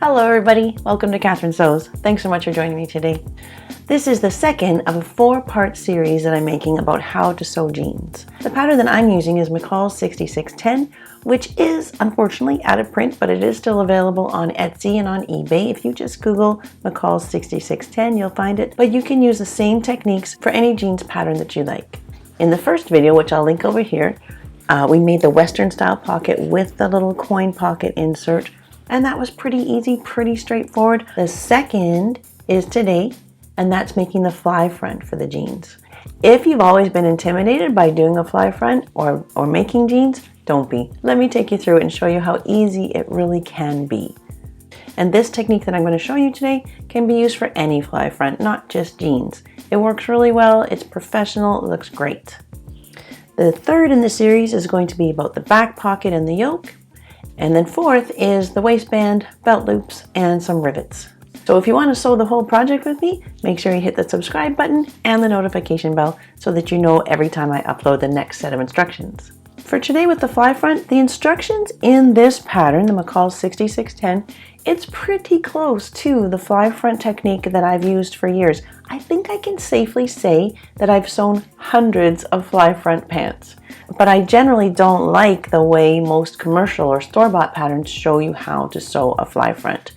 Hello everybody, welcome to Catherine Sews. Thanks so much for joining me today. This is the second of a 4-part series that I'm making about how to sew jeans. The pattern that I'm using is McCall 6610, which is unfortunately out of print, but it is still available on Etsy and on eBay. If you just Google McCall 6610, you'll find it, but you can use the same techniques for any jeans pattern that you like. In the first video, which I'll link over here, we made the Western style pocket with the little coin pocket insert, and that was pretty easy, pretty straightforward. The second is today, and that's making the fly front for the jeans. If you've always been intimidated by doing a fly front or making jeans, don't be. Let me take you through it and show you how easy it really can be. And this technique that I'm going to show you today can be used for any fly front, not just jeans. It works really well, it's professional, it looks great. The third in the series is going to be about the back pocket and the yoke. And then fourth is the waistband, belt loops, and some rivets. So if you want to sew the whole project with me, make sure you hit the subscribe button and the notification bell so that you know every time I upload the next set of instructions. For today with the fly front, the instructions in this pattern, the McCall 6610, it's pretty close to the fly front technique that I've used for years. I think I can safely say that I've sewn hundreds of fly front pants. But I generally don't like the way most commercial or store-bought patterns show you how to sew a fly front.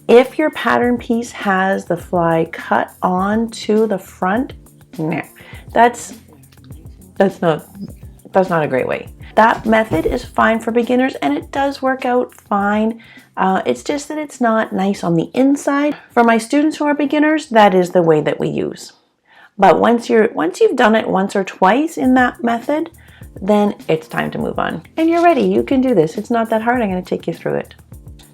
If your pattern piece has the fly cut on to the front, nah, that's not a great way. That method is fine for beginners and it does work out fine. It's just that it's not nice on the inside. For my students who are beginners, that is the way that we use. But once you've done it once or twice in that method, then it's time to move on. And you're ready, you can do this. It's not that hard, I'm going to take you through it.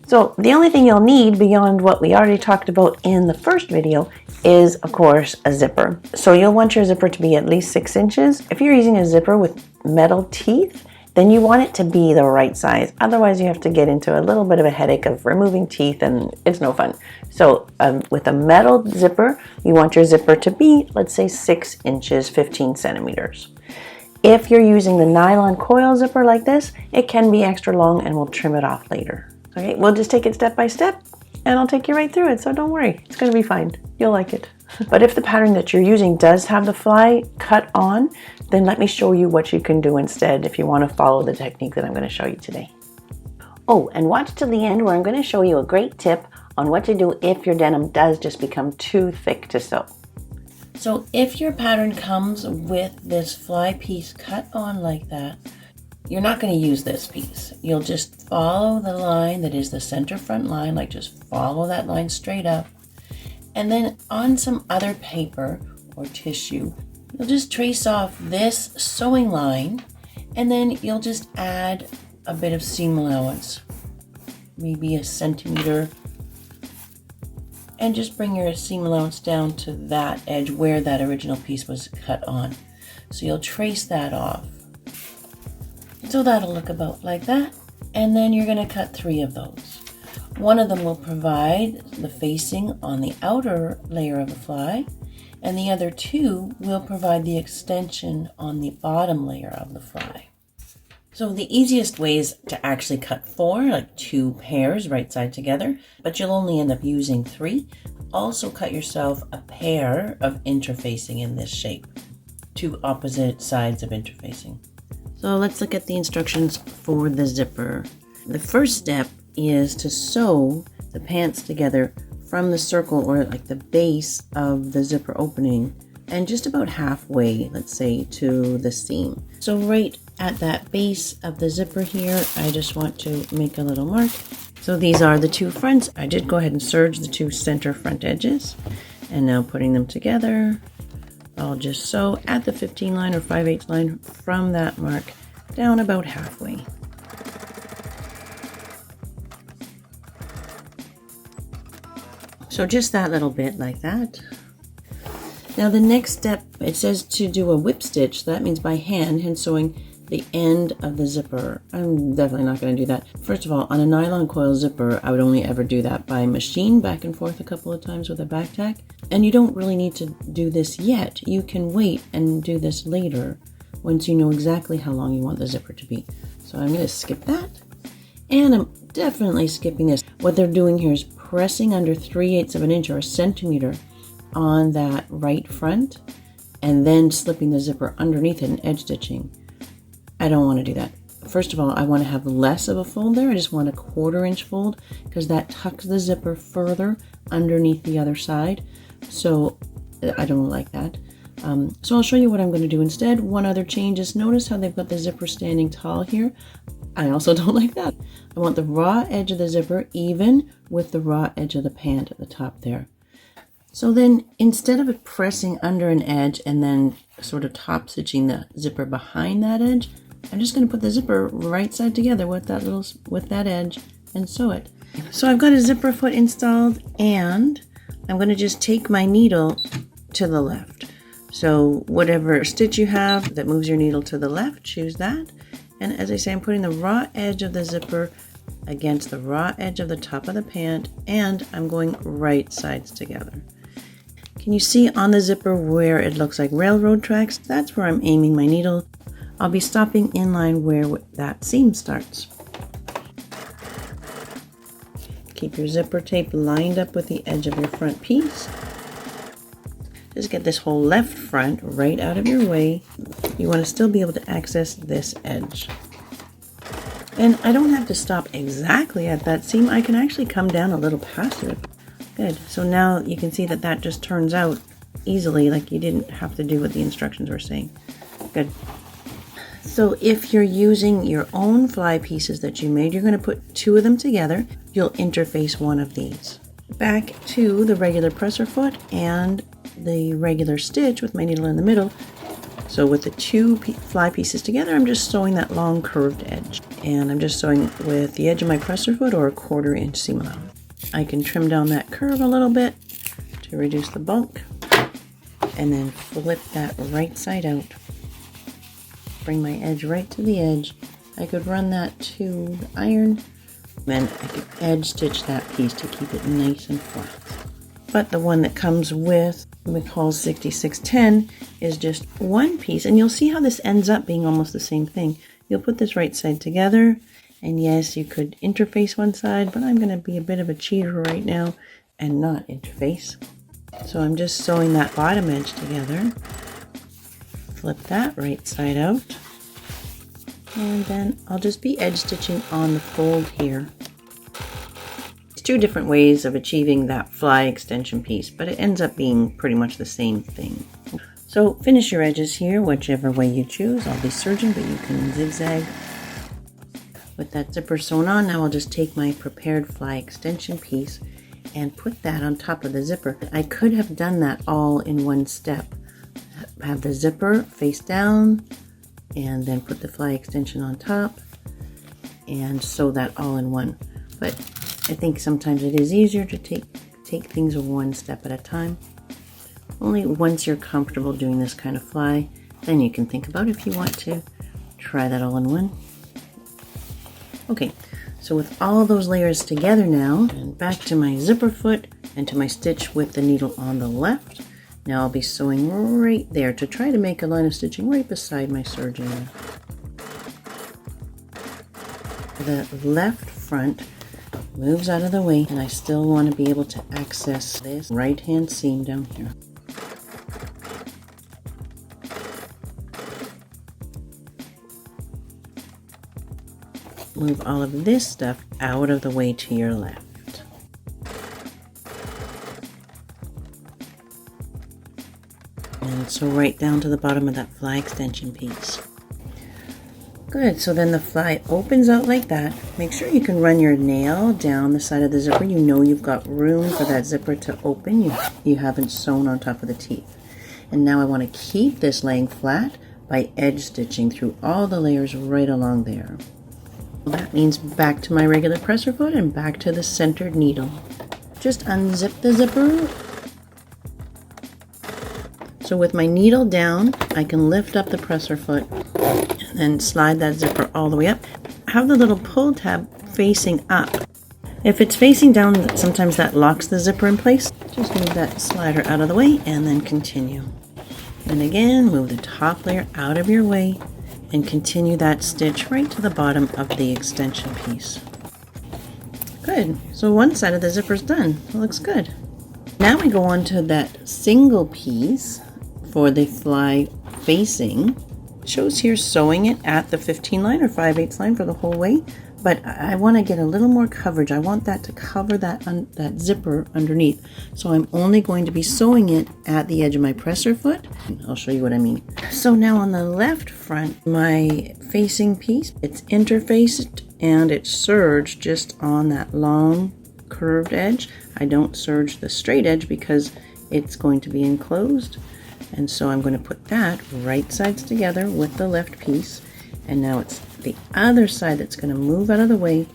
So the only thing you'll need beyond what we already talked about in the first video is, of course, a zipper. So you'll want your zipper to be at least 6 inches. If you're using a zipper with metal teeth, then you want it to be the right size. Otherwise, you have to get into a little bit of a headache of removing teeth and it's no fun. So with a metal zipper, you want your zipper to be, let's say 6 inches, 15 centimeters. If you're using the nylon coil zipper like this, it can be extra long and we'll trim it off later. Okay, we'll just take it step by step and I'll take you right through it, so don't worry, it's gonna be fine. You'll like it. But if the pattern that you're using does have the fly cut on, then let me show you what you can do instead if you want to follow the technique that I'm going to show you today. Oh, and watch till the end where I'm going to show you a great tip on what to do if your denim does just become too thick to sew. So if your pattern comes with this fly piece cut on like that, you're not going to use this piece. You'll just follow the line that is the center front line, like just follow that line straight up. And then on some other paper or tissue, you'll just trace off this sewing line and then you'll just add a bit of seam allowance, maybe a centimeter, and just bring your seam allowance down to that edge where that original piece was cut on. So you'll trace that off. So that'll look about like that. And then you're going to cut 3 of those. One of them will provide the facing on the outer layer of the fly, and the other 2 will provide the extension on the bottom layer of the fly. So the easiest way is to actually cut 4, like 2 pairs right side together, but you'll only end up using 3. Also cut yourself a pair of interfacing in this shape, 2 opposite sides of interfacing. So let's look at the instructions for the zipper. The first step is to sew the pants together from the circle or like the base of the zipper opening and just about halfway, let's say, to the seam. So right at that base of the zipper here, I just want to make a little mark. So these are the 2 fronts. I did go ahead and serge the 2 center front edges, and now putting them together, I'll just sew at the 15 line or 5/8 line from that mark down about halfway. So just that little bit like that. Now the next step, it says to do a whip stitch. So that means by hand sewing the end of the zipper. I'm definitely not going to do that. First of all, on a nylon coil zipper, I would only ever do that by machine back and forth a couple of times with a back tack. And you don't really need to do this yet. You can wait and do this later once you know exactly how long you want the zipper to be. So I'm going to skip that. And I'm definitely skipping this. What they're doing here is pressing under 3/8 of an inch or a centimeter on that right front and then slipping the zipper underneath it and edge stitching. I don't want to do that. First of all, I want to have less of a fold there. I just want a 1/4 inch fold because that tucks the zipper further underneath the other side. So I don't like that. So I'll show you what I'm going to do instead. One other change is notice how they've got the zipper standing tall here. I also don't like that. I want the raw edge of the zipper even with the raw edge of the pant at the top there. So then instead of it pressing under an edge and then sort of top stitching the zipper behind that edge, I'm just going to put the zipper right side together with that edge and sew it. So I've got a zipper foot installed and I'm going to just take my needle to the left. So whatever stitch you have that moves your needle to the left, choose that. And as I say, I'm putting the raw edge of the zipper against the raw edge of the top of the pant, and I'm going right sides together. Can you see on the zipper where it looks like railroad tracks? That's where I'm aiming my needle. I'll be stopping in line where that seam starts. Keep your zipper tape lined up with the edge of your front piece. Just get this whole left front right out of your way. You want to still be able to access this edge. And I don't have to stop exactly at that seam. I can actually come down a little past it. Good. So now you can see that that just turns out easily, like you didn't have to do what the instructions were saying. Good. So if you're using your own fly pieces that you made, you're going to put 2 of them together. You'll interface one of these. Back to the regular presser foot and the regular stitch with my needle in the middle. So with the 2 fly pieces together, I'm just sewing that long curved edge. And I'm just sewing with the edge of my presser foot or a 1/4 inch seam allowance. I can trim down that curve a little bit to reduce the bulk and then flip that right side out. Bring my edge right to the edge. I could run that to the iron, then I could edge stitch that piece to keep it nice and flat. But the one that comes with McCall 6610 is just 1 piece, and you'll see how this ends up being almost the same thing. You'll put this right side together, and yes, you could interface one side, but I'm going to be a bit of a cheater right now and not interface. So I'm just sewing that bottom edge together. Flip that right side out, and then I'll just be edge stitching on the fold here. It's 2 different ways of achieving that fly extension piece, but it ends up being pretty much the same thing. So finish your edges here, whichever way you choose. I'll be serging, but you can zigzag. With that zipper sewn on, now I'll just take my prepared fly extension piece and put that on top of the zipper. I could have done that all in one step. Have the zipper face down and then put the fly extension on top and sew that all in one. But I think sometimes it is easier to take things one step at a time. Only once you're comfortable doing this kind of fly, then you can think about if you want to try that all in one. Okay, so with all those layers together now, and back to my zipper foot and to my stitch with the needle on the left. Now I'll be sewing right there to try to make a line of stitching right beside my serger. The left front moves out of the way, and I still want to be able to access this right hand seam down here. Move all of this stuff out of the way to your left. And so right down to the bottom of that fly extension piece. Good, so then the fly opens out like that. Make sure you can run your nail down the side of the zipper. You know you've got room for that zipper to open. You haven't sewn on top of the teeth. And now I want to keep this laying flat by edge stitching through all the layers right along there. That means back to my regular presser foot and back to the centered needle. Just unzip the zipper. So with my needle down, I can lift up the presser foot and then slide that zipper all the way up. Have the little pull tab facing up. If it's facing down, sometimes that locks the zipper in place. Just move that slider out of the way and then continue. And again, move the top layer out of your way and continue that stitch right to the bottom of the extension piece. Good. So one side of the zipper's done. It looks good. Now we go on to that single piece for the fly facing. It shows here sewing it at the 15 line or 5/8 line for the whole way, but I want to get a little more coverage. I want that to cover that zipper underneath. So I'm only going to be sewing it at the edge of my presser foot. I'll show you what I mean. So now on the left front, my facing piece, it's interfaced and it's serged just on that long curved edge. I don't serge the straight edge because it's going to be enclosed. And so I'm going to put that right sides together with the left piece. And now it's the other side that's going to move out of the way.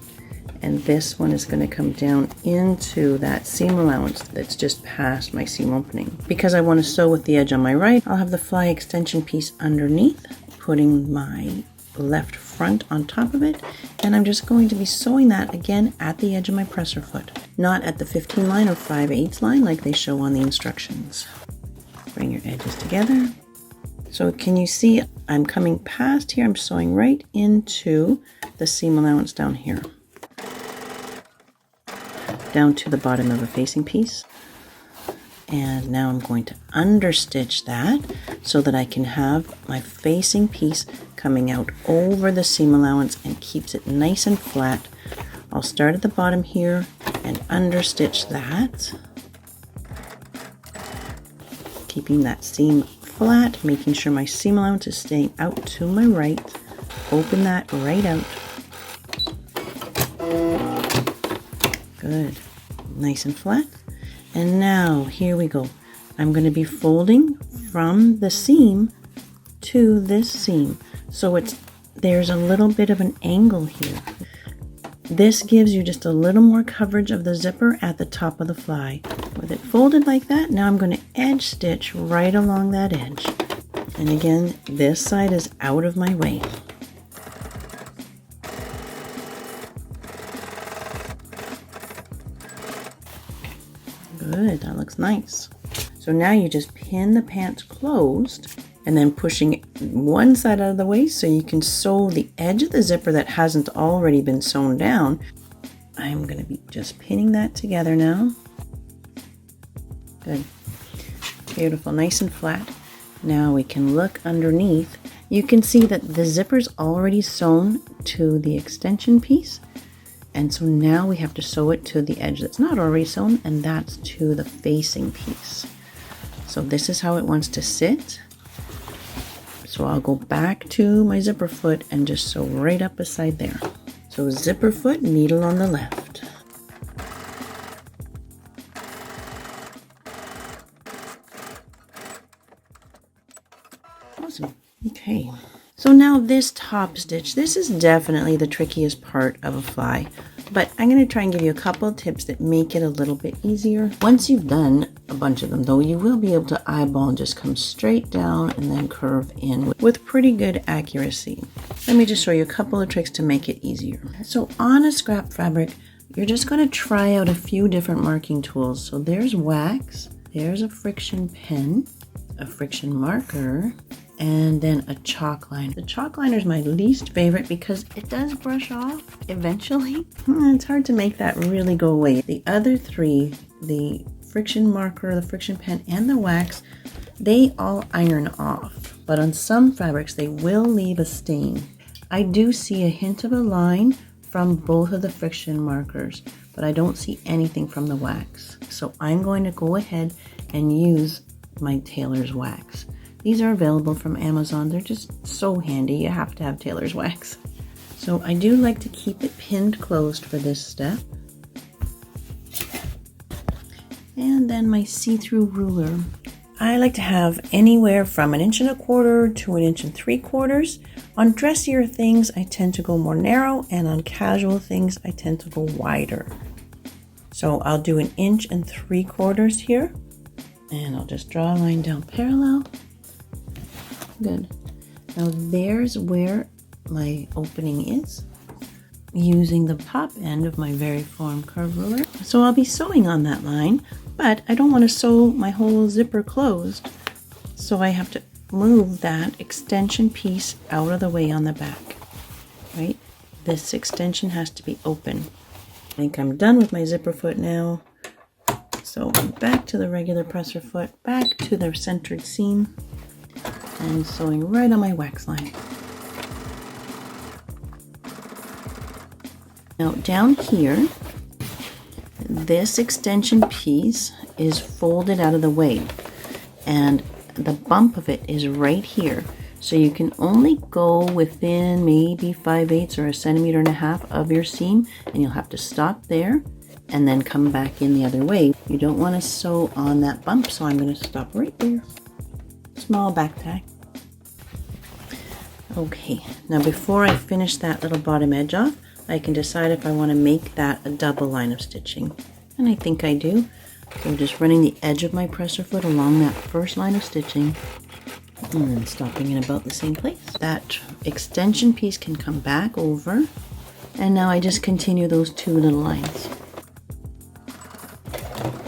And this one is going to come down into that seam allowance that's just past my seam opening. Because I want to sew with the edge on my right, I'll have the fly extension piece underneath, putting my left front on top of it. And I'm just going to be sewing that again at the edge of my presser foot, not at the 15 line or 5/8 line like they show on the instructions. Bring your edges together. So can you see I'm coming past here, I'm sewing right into the seam allowance down here, down to the bottom of a facing piece. And now I'm going to understitch that so that I can have my facing piece coming out over the seam allowance and keeps it nice and flat. I'll start at the bottom here and understitch that, keeping that seam flat, making sure my seam allowance is staying out to my right. Open that right out. Good. Nice and flat. And now here we go. I'm going to be folding from the seam to this seam. So there's a little bit of an angle here. This gives you just a little more coverage of the zipper at the top of the fly. With it folded like that, now I'm going to edge stitch right along that edge. And again, this side is out of my way. Good, that looks nice. So now you just pin the pants closed and then pushing one side out of the way so you can sew the edge of the zipper that hasn't already been sewn down. I'm going to be just pinning that together now. Good. Beautiful, nice and flat. Now we can look underneath. You can see that the zipper's already sewn to the extension piece. And so now we have to sew it to the edge that's not already sewn, and that's to the facing piece. So this is how it wants to sit. So I'll go back to my zipper foot and just sew right up beside there. So zipper foot, needle on the left. Awesome. Okay. So now this top stitch, this is definitely the trickiest part of a fly, but I'm going to try and give you a couple of tips that make it a little bit easier. Once you've done a bunch of them though, you will be able to eyeball and just come straight down and then curve in with pretty good accuracy. Let me just show you a couple of tricks to make it easier. So on a scrap fabric, you're just going to try out a few different marking tools. So there's wax, there's a friction pen, a friction marker, and then a chalk liner. The chalk liner is my least favorite because it does brush off eventually. It's hard to make that really go away. The other three, the friction marker, the friction pen, and the wax, they all iron off. But on some fabrics, they will leave a stain. I do see a hint of a line from both of the friction markers, but I don't see anything from the wax. So I'm going to go ahead and use my tailor's wax. These are available from Amazon. They're just so handy. You have to have tailor's wax. So I do like to keep it pinned closed for this step. And then my see-through ruler. I like to have anywhere from 1¼ inch to 1¾ inch. On dressier things, I tend to go more narrow, and on casual things, I tend to go wider. So I'll do 1¾ inch here, and I'll just draw a line down parallel. Good. Now there's where my opening is, using the top end of my Variform curve ruler. So I'll be sewing on that line, but I don't want to sew my whole zipper closed, so I have to move that extension piece out of the way on the back, right? This extension has to be open. I think I'm done with my zipper foot now. So back to the regular presser foot, back to the centered seam, and sewing right on my wax line. Now down here, this extension piece is folded out of the way, and the bump of it is right here. So you can only go within maybe 5/8 or 1.5 centimeters of your seam, and you'll have to stop there and then come back in the other way. You don't want to sew on that bump, so I'm going to stop right there. Small back tack. Okay, now before I finish that little bottom edge off, I can decide if I want to make that a double line of stitching. And I think I do. So just running the edge of my presser foot along that first line of stitching, and then stopping in about the same place. That extension piece can come back over, and now I just continue those two little lines.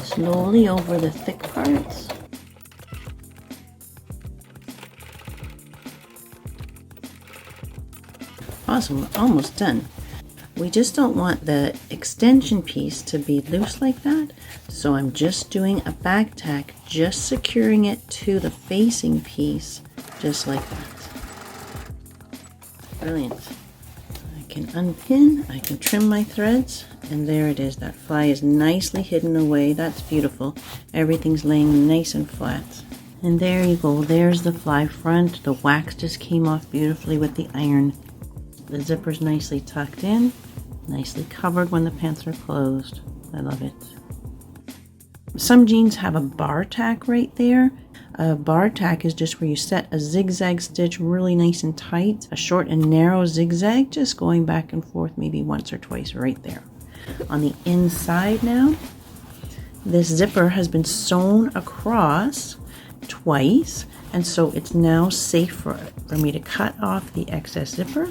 Slowly over the thick parts. Awesome, we're almost done. We just don't want the extension piece to be loose like that, so I'm just doing a back tack, just securing it to the facing piece, just like that. Brilliant. I can unpin, I can trim my threads, and there it is. That fly is nicely hidden away. That's beautiful. Everything's laying nice and flat. And there you go. There's the fly front. The wax just came off beautifully with the iron. The zipper's nicely tucked in, nicely covered when the pants are closed. I love it. Some jeans have a bar tack right there. A bar tack is just where you set a zigzag stitch really nice and tight, a short and narrow zigzag, just going back and forth maybe once or twice right there. On the inside now, this zipper has been sewn across twice, and so it's now safe for me to cut off the excess zipper.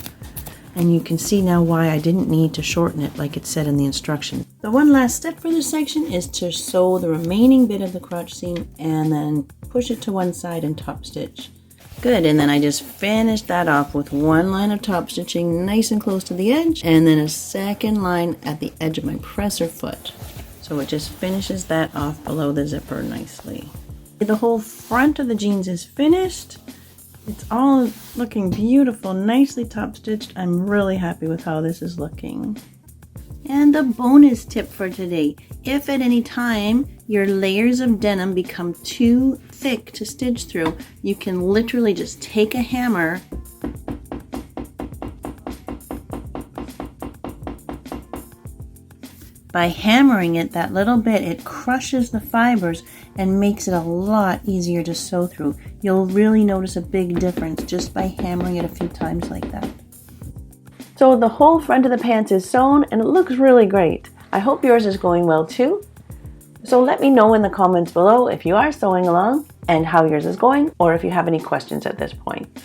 And you can see now why I didn't need to shorten it like it said in the instructions. The one last step for this section is to sew the remaining bit of the crotch seam and then push it to one side and top stitch. Good, and then I just finished that off with one line of top stitching nice and close to the edge, and then a second line at the edge of my presser foot. So it just finishes that off below the zipper nicely. The whole front of the jeans is finished. It's all looking beautiful, nicely top stitched. I'm really happy with how this is looking. And the bonus tip for today, if at any time your layers of denim become too thick to stitch through, you can literally just take a hammer by hammering it that little bit, it crushes the fibers and makes it a lot easier to sew through. You'll really notice a big difference just by hammering it a few times like that. So the whole front of the pants is sewn and it looks really great. I hope yours is going well too. So let me know in the comments below if you are sewing along and how yours is going, or if you have any questions at this point.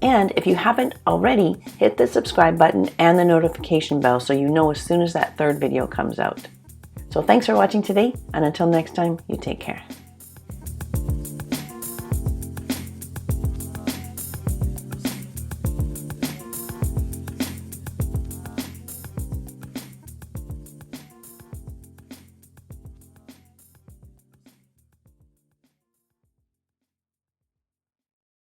And if you haven't already, hit the subscribe button and the notification bell so you know as soon as that third video comes out. So thanks for watching today, and until next time, you take care.